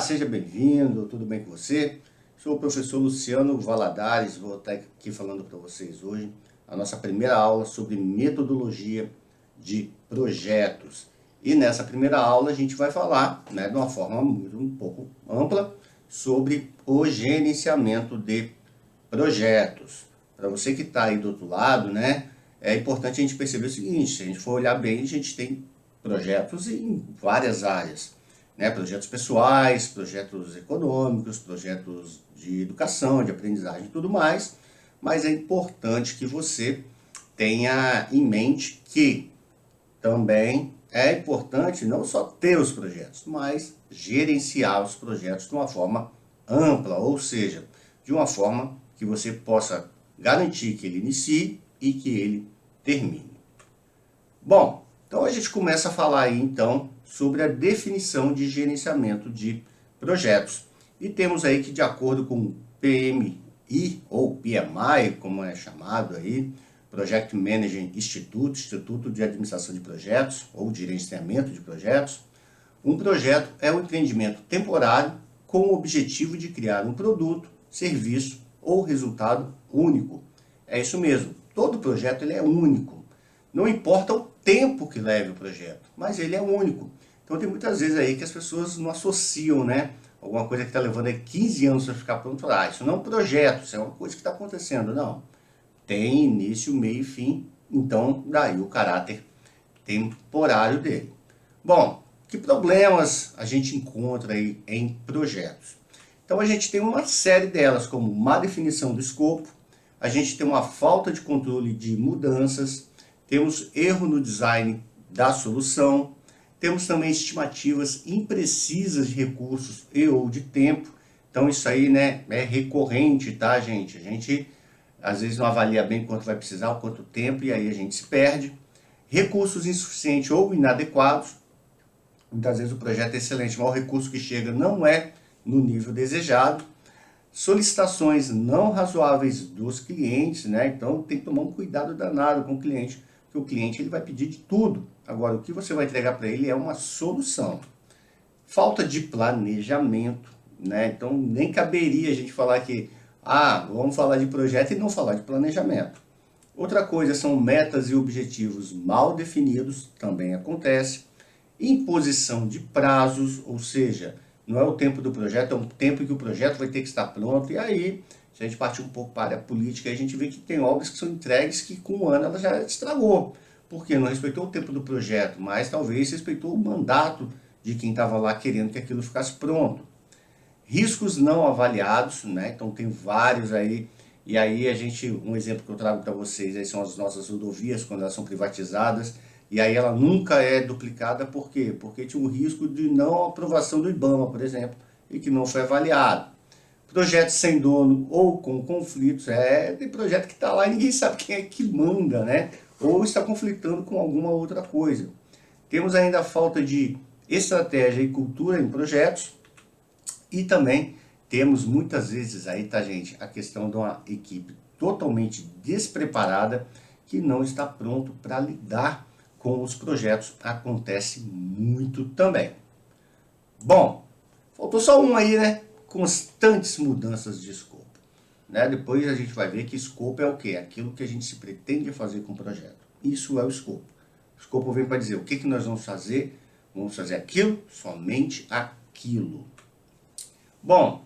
seja bem-vindo, tudo bem com você? Sou o professor Luciano Valadares, vou estar aqui falando para vocês hoje a nossa primeira aula sobre metodologia de projetos. E nessa primeira aula a gente vai falar, de uma forma um pouco ampla, sobre o gerenciamento de projetos. Para você que está aí do outro lado, é importante a gente perceber o seguinte: se a gente for olhar bem, a gente tem projetos em várias áreas. Projetos pessoais, projetos econômicos, projetos de educação, de aprendizagem e tudo mais, mas é importante que você tenha em mente que também é importante não só ter os projetos, mas gerenciar os projetos de uma forma ampla, ou seja, de uma forma que você possa garantir que ele inicie e que ele termine. Bom, então a gente começa a falar aí então sobre a definição de gerenciamento de projetos. E temos aí que, de acordo com o PMI, ou PMI, como é chamado aí, Project Management Institute, Instituto de Administração de Projetos, ou de Gerenciamento de Projetos, um projeto é um empreendimento temporário com o objetivo de criar um produto, serviço ou resultado único. É isso mesmo, todo projeto ele é único. Não importa o tempo que leve o projeto, mas ele é único. Então tem muitas vezes aí que as pessoas não associam, alguma coisa que está levando aí 15 anos para ficar pronto, isso não é um projeto, isso é uma coisa que está acontecendo. Não, tem início, meio e fim, então daí o caráter temporário dele. Bom, que problemas a gente encontra aí em projetos? Então a gente tem uma série delas, como má definição do escopo, a gente tem uma falta de controle de mudanças, temos erro no design da solução, temos também estimativas imprecisas de recursos e ou de tempo. Então isso aí é recorrente, tá, gente? A gente às vezes não avalia bem quanto vai precisar, quanto tempo, e aí a gente se perde. Recursos insuficientes ou inadequados. Muitas vezes o projeto é excelente, mas o recurso que chega não é no nível desejado. Solicitações não razoáveis dos clientes, então tem que tomar um cuidado danado com o cliente, porque o cliente ele vai pedir de tudo. Agora, o que você vai entregar para ele é uma solução. Falta de planejamento, então nem caberia a gente falar que, vamos falar de projeto e não falar de planejamento. Outra coisa são metas e objetivos mal definidos, também acontece. Imposição de prazos, ou seja, não é o tempo do projeto, é o tempo que o projeto vai ter que estar pronto. E aí, se a gente partir um pouco para a área política, a gente vê que tem obras que são entregues que com um ano ela já estragou. Porque não respeitou o tempo do projeto, mas talvez respeitou o mandato de quem estava lá querendo que aquilo ficasse pronto. Riscos não avaliados, então tem vários aí. E aí um exemplo que eu trago para vocês aí são as nossas rodovias, quando elas são privatizadas. E aí ela nunca é duplicada, por quê? Porque tinha um risco de não aprovação do IBAMA, por exemplo, e que não foi avaliado. Projetos sem dono ou com conflitos, tem projeto que está lá e ninguém sabe quem é que manda, ou está conflitando com alguma outra coisa. Temos ainda a falta de estratégia e cultura em projetos, e também temos muitas vezes aí, tá, gente, a questão de uma equipe totalmente despreparada que não está pronto para lidar com os projetos. Acontece muito também. Bom, faltou só um aí, constantes mudanças de escopo. Depois a gente vai ver que escopo é o quê? Aquilo que a gente se pretende fazer com o projeto. Isso é o escopo. O escopo vem para dizer o que nós vamos fazer. Vamos fazer aquilo, somente aquilo. Bom,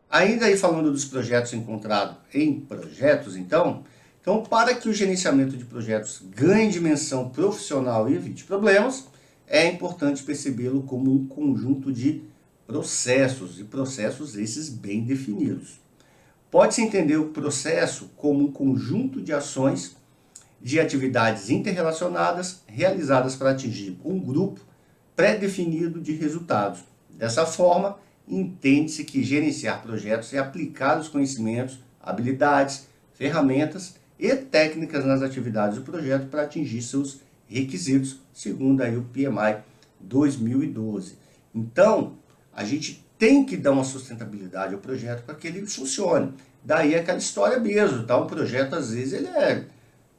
ainda aí falando dos projetos encontrados em projetos, então para que o gerenciamento de projetos ganhe dimensão profissional e evite problemas, é importante percebê-lo como um conjunto de processos, e processos esses bem definidos. Pode-se entender o processo como um conjunto de ações, de atividades interrelacionadas, realizadas para atingir um grupo pré-definido de resultados. Dessa forma, entende-se que gerenciar projetos é aplicar os conhecimentos, habilidades, ferramentas e técnicas nas atividades do projeto para atingir seus requisitos, segundo aí o PMI 2012. Então, a gente tem que dar uma sustentabilidade ao projeto para que ele funcione. Daí aquela história mesmo, tá? O projeto às vezes ele é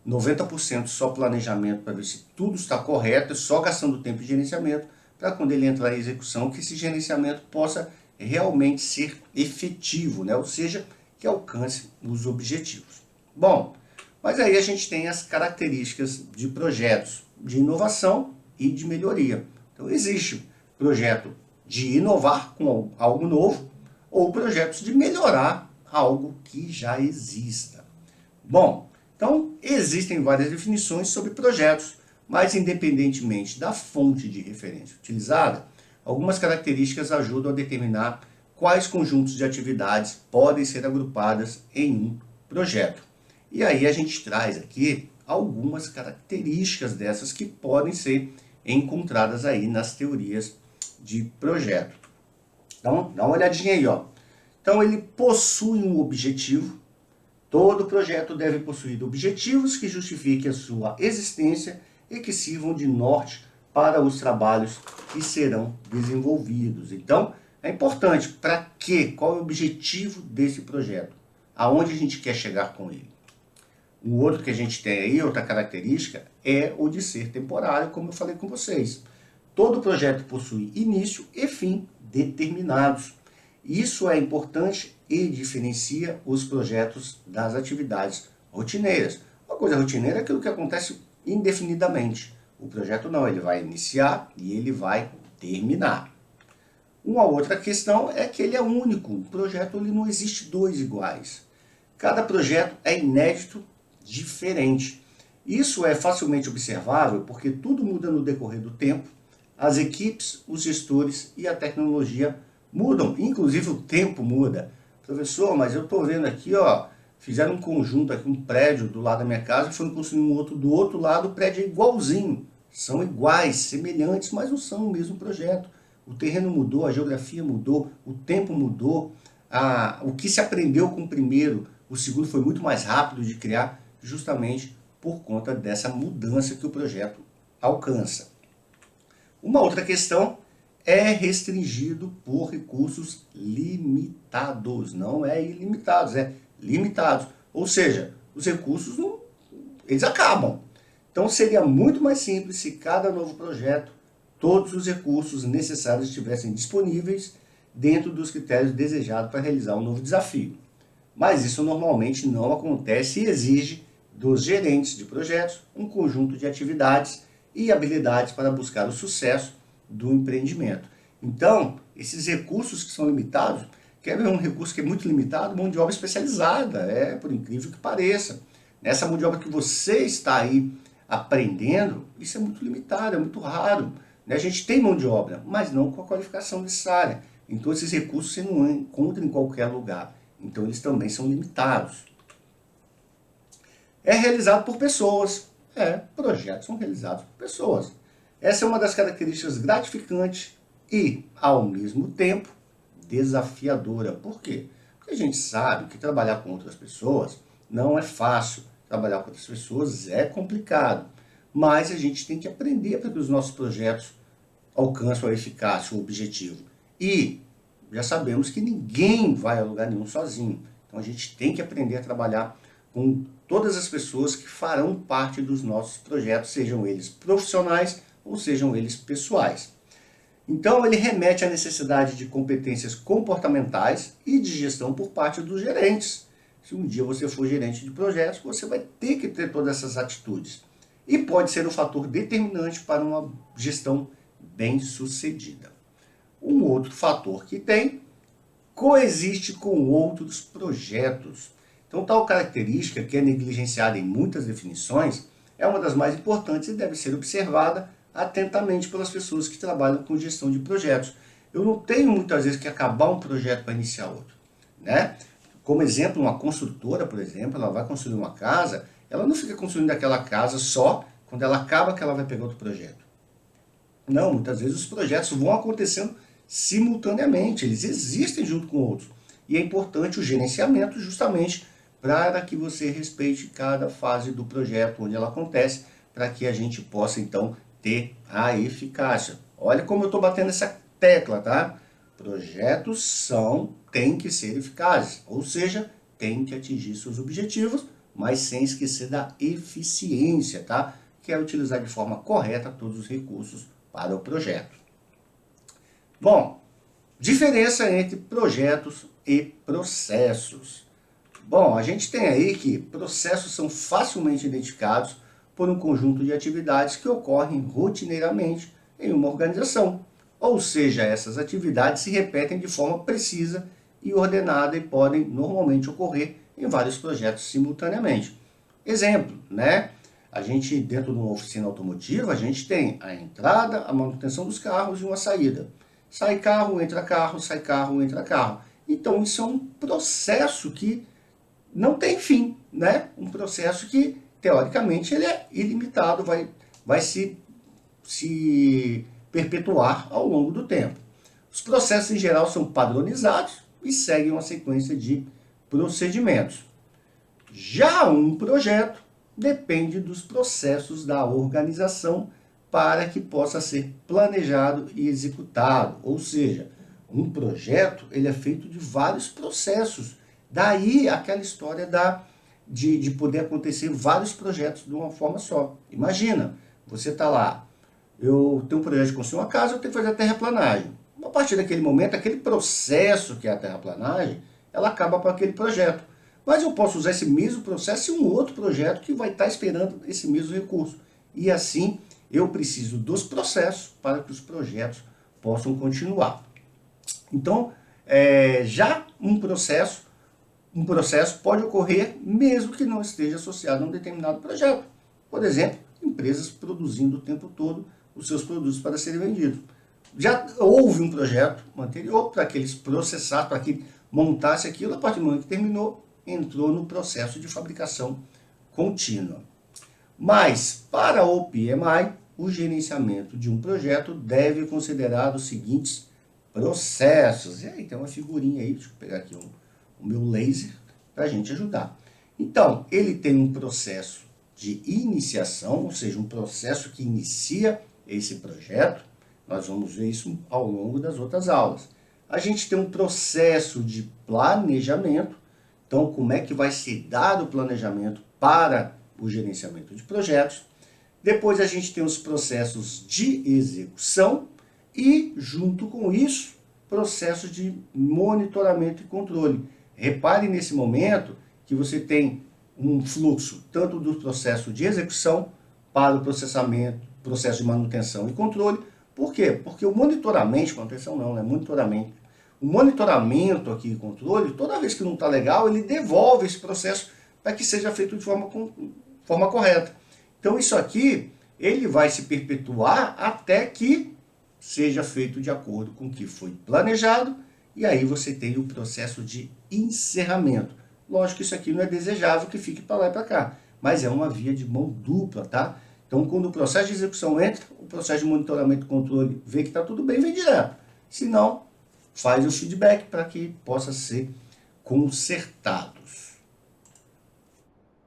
90% só planejamento para ver se tudo está correto, só gastando tempo de gerenciamento, para quando ele entrar em execução, que esse gerenciamento possa realmente ser efetivo, né? Ou seja, que alcance os objetivos. Bom, mas aí a gente tem as características de projetos de inovação e de melhoria. Então existe projeto de inovar com algo novo ou projetos de melhorar algo que já exista. Bom, então existem várias definições sobre projetos, mas independentemente da fonte de referência utilizada, algumas características ajudam a determinar quais conjuntos de atividades podem ser agrupadas em um projeto. E aí a gente traz aqui algumas características dessas que podem ser encontradas aí nas teorias de projeto. Então, dá uma olhadinha aí, ó. Então, ele possui um objetivo. Todo projeto deve possuir objetivos que justifiquem a sua existência e que sirvam de norte para os trabalhos que serão desenvolvidos. Então, é importante, para quê? Qual é o objetivo desse projeto? Aonde a gente quer chegar com ele? O outro que a gente tem aí, outra característica, é o de ser temporário, como eu falei com vocês. Todo projeto possui início e fim determinados. Isso é importante e diferencia os projetos das atividades rotineiras. Uma coisa rotineira é aquilo que acontece indefinidamente. O projeto não, ele vai iniciar e ele vai terminar. Uma outra questão é que ele é único. Um projeto ele não existe dois iguais. Cada projeto é inédito, diferente. Isso é facilmente observável porque tudo muda no decorrer do tempo. As equipes, os gestores e a tecnologia mudam, inclusive o tempo muda. Professor, mas eu estou vendo aqui, ó, fizeram um conjunto aqui, um prédio do lado da minha casa, foram construir um outro do outro lado, o prédio é igualzinho. São iguais, semelhantes, mas não são o mesmo projeto. O terreno mudou, a geografia mudou, o tempo mudou, o que se aprendeu com o primeiro, o segundo foi muito mais rápido de criar, justamente por conta dessa mudança que o projeto alcança. Uma outra questão é restringido por recursos limitados, não é ilimitados, é limitados. Ou seja, os recursos eles acabam. Então seria muito mais simples se cada novo projeto, todos os recursos necessários estivessem disponíveis dentro dos critérios desejados para realizar um novo desafio. Mas isso normalmente não acontece e exige dos gerentes de projetos um conjunto de atividades e habilidades para buscar o sucesso do empreendimento. Então, esses recursos que são limitados, quer ver um recurso que é muito limitado? Mão de obra especializada, por incrível que pareça. Nessa mão de obra que você está aí aprendendo, isso é muito limitado, é muito raro. A gente tem mão de obra, mas não com a qualificação necessária. Então, esses recursos você não encontra em qualquer lugar. Então, eles também são limitados. É realizado por pessoas. Projetos são realizados por pessoas. Essa é uma das características gratificantes e, ao mesmo tempo, desafiadora. Por quê? Porque a gente sabe que trabalhar com outras pessoas não é fácil. Trabalhar com outras pessoas é complicado. Mas a gente tem que aprender para que os nossos projetos alcancem a eficácia, o objetivo. E já sabemos que ninguém vai a lugar nenhum sozinho. Então a gente tem que aprender a trabalhar com todas as pessoas que farão parte dos nossos projetos, sejam eles profissionais ou sejam eles pessoais. Então ele remete à necessidade de competências comportamentais e de gestão por parte dos gerentes. Se um dia você for gerente de projetos, você vai ter que ter todas essas atitudes. E pode ser um fator determinante para uma gestão bem-sucedida. Um outro fator que tem, coexiste com outros projetos. Então, tal característica, que é negligenciada em muitas definições, é uma das mais importantes e deve ser observada atentamente pelas pessoas que trabalham com gestão de projetos. Eu não tenho muitas vezes que acabar um projeto para iniciar outro, né? Como exemplo, uma construtora, por exemplo, ela vai construir uma casa, ela não fica construindo aquela casa só quando ela acaba que ela vai pegar outro projeto. Não, muitas vezes os projetos vão acontecendo simultaneamente, eles existem junto com outros. E é importante o gerenciamento justamente para que você respeite cada fase do projeto onde ela acontece, para que a gente possa então ter a eficácia. Olha como eu estou batendo essa tecla, tá? Projetos têm que ser eficazes, ou seja, têm que atingir seus objetivos, mas sem esquecer da eficiência, tá? Que é utilizar de forma correta todos os recursos para o projeto. Bom, diferença entre projetos e processos. Bom, a gente tem aí que processos são facilmente identificados por um conjunto de atividades que ocorrem rotineiramente em uma organização. Ou seja, essas atividades se repetem de forma precisa e ordenada e podem normalmente ocorrer em vários projetos simultaneamente. Exemplo, né? A gente, dentro de uma oficina automotiva, a gente tem a entrada, a manutenção dos carros e uma saída. Sai carro, entra carro, sai carro, entra carro. Então, isso é um processo que não tem fim, né? Um processo que, teoricamente, ele é ilimitado, vai se perpetuar ao longo do tempo. Os processos, em geral, são padronizados e seguem uma sequência de procedimentos. Já um projeto depende dos processos da organização para que possa ser planejado e executado. Ou seja, um projeto ele é feito de vários processos. Daí aquela história de poder acontecer vários projetos de uma forma só. Imagina, você está lá, eu tenho um projeto de construir uma casa, eu tenho que fazer a terraplanagem. A partir daquele momento, aquele processo que é a terraplanagem, ela acaba para aquele projeto. Mas eu posso usar esse mesmo processo em um outro projeto que vai estar esperando esse mesmo recurso. E assim, eu preciso dos processos para que os projetos possam continuar. Então, já um processo pode ocorrer mesmo que não esteja associado a um determinado projeto. Por exemplo, empresas produzindo o tempo todo os seus produtos para serem vendidos. Já houve um projeto anterior para que eles processassem, para que montasse aquilo, a partir do momento que terminou, entrou no processo de fabricação contínua. Mas, para o PMI, o gerenciamento de um projeto deve considerar os seguintes processos. E aí tem uma figurinha aí, deixa eu pegar aqui o meu laser para a gente ajudar. Então, ele tem um processo de iniciação, ou seja, um processo que inicia esse projeto. Nós vamos ver isso ao longo das outras aulas. A gente tem um processo de planejamento. Então, como é que vai se dar o planejamento para o gerenciamento de projetos? Depois a gente tem os processos de execução e, junto com isso, processos de monitoramento e controle. Repare nesse momento que você tem um fluxo tanto do processo de execução para o processamento, processo de manutenção e controle. Por quê? Porque o monitoramento, manutenção não, né? Monitoramento. O monitoramento aqui e controle, toda vez que não está legal, ele devolve esse processo para que seja feito de forma correta. Então isso aqui, ele vai se perpetuar até que seja feito de acordo com o que foi planejado, e aí você tem o processo de encerramento. Lógico que isso aqui não é desejável que fique para lá e para cá, mas é uma via de mão dupla, tá? Então, quando o processo de execução entra, o processo de monitoramento e controle vê que está tudo bem, vem direto. Se não, faz o feedback para que possa ser consertados.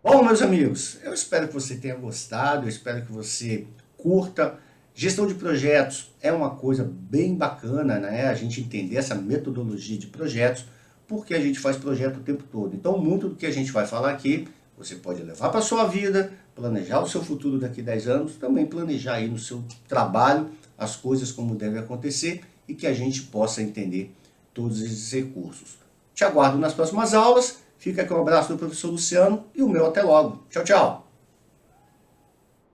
Bom, meus amigos, eu espero que você tenha gostado, eu espero que você curta. Gestão de projetos é uma coisa bem bacana, né? A gente entender essa metodologia de projetos, porque a gente faz projeto o tempo todo. Então, muito do que a gente vai falar aqui, você pode levar para a sua vida, planejar o seu futuro daqui a 10 anos, também planejar aí no seu trabalho as coisas como devem acontecer e que a gente possa entender todos esses recursos. Te aguardo nas próximas aulas. Fica aqui um abraço do professor Luciano e o meu até logo. Tchau, tchau!